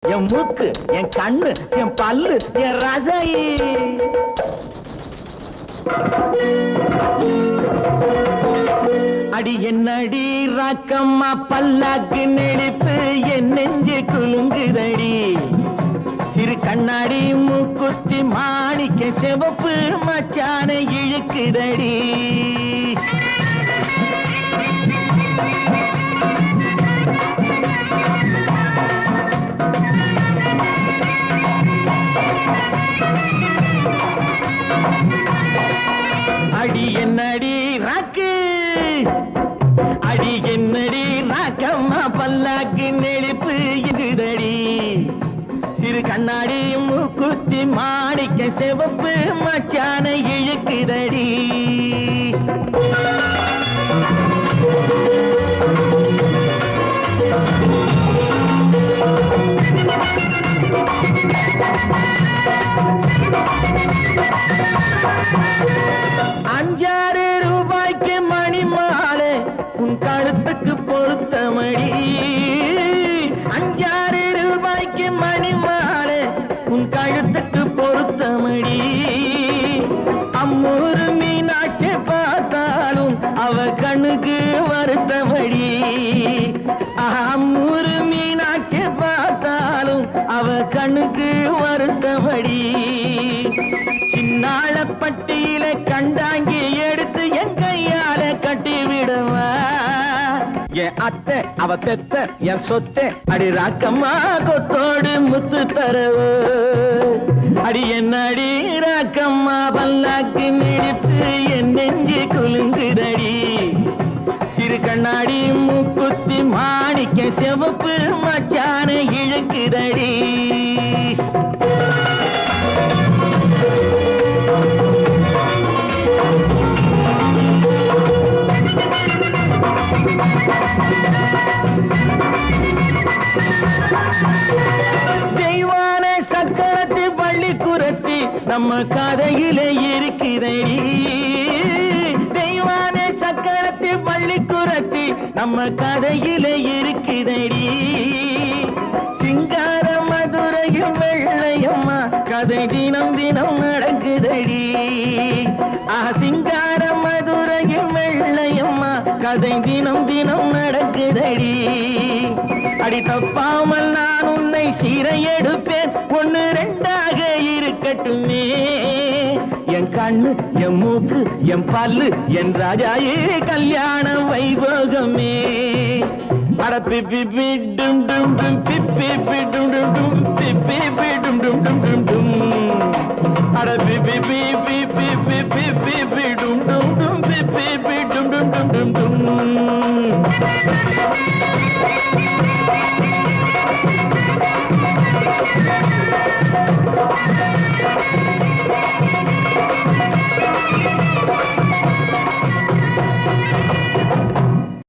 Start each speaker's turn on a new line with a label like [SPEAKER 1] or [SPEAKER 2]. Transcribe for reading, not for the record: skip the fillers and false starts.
[SPEAKER 1] என் மூக்கு, என் கண்ணு, என் பல்லு, என் ரசை. அடி என்னடி ராக்கம்மா பல்லாக்கு நெளிப்பு என் நெஞ்சு குலுங்குதடி. சிறு கண்ணாடி மூக்குத்தி மாணிக்க சிவப்பு மச்சான இழுக்குதடி. அடி என்னடி ராக்கு, அடி என்னடி ராக்கம்மா பல்லாக்கு நெளிப்பு இதுதடி. சிறு கண்ணாடி மூக்குத்தி மாணிக்க சிவப்பு மச்சான இழுக்குதடி. ₹5 மணி மாலை உன் கழுத்துக்கு பொருத்தமடி. ₹5 மணி மாலை உன் கழுத்துக்கு பொருத்தமடி. அம்மூரு மீனாட்சி பார்த்தாலும் அவ கண்ணுக்கு வருத்தமடி. அம்மூரு மீனாட்சி பார்த்தாலும் அவ கண்ணுக்கு வருத்தமடி. சின்னாள பட்டியில கண்டாங்கி எடுத்து என் கையால கட்டி விடுவா. என் அத்தை அவ பெத்த என் சொத்தை அடி ராக்கம்மா கொத்தோடு முத்து தரவு. அடி என்னடி ராக்கம்மா பல்லாக்கு நெளிப்பு என் நெஞ்சு குலுங்குதடி. சிறு கண்ணாடி மூக்குத்தி மாணிக்க சிவப்பு மச்சான இழுக்குதடி. தெய்வான சக்கரத்து பள்ளி குரத்தி நம்ம கதையிலே இருக்குதடி. தெய்வான சக்கரத்து பள்ளி குரத்தி நம்ம கதையிலே இருக்குதடி. சிங்கார மதுரையும் வெள்ளையம்மா கதை தினம் தினம் நடக்குதடி. சிங்கார மதுரையும் வெள்ளையம்மா கதை தினம் தினம் நடக்குதடி. அடி தப்பாமல் நான் உன்னை சீரை எடுப்பேன், 1 2ஆக இருக்கட்டுமே. என் கண்ணு, என் மூக்கு, என் பல்லு, என் ராஜாயே கல்யாண வைபோகமே. அட பிப்பி டும் டும் டும் பிப்பி டும் டும் டும் பிப்பி டும் டும் டும் டும் டும். அட பிப்பி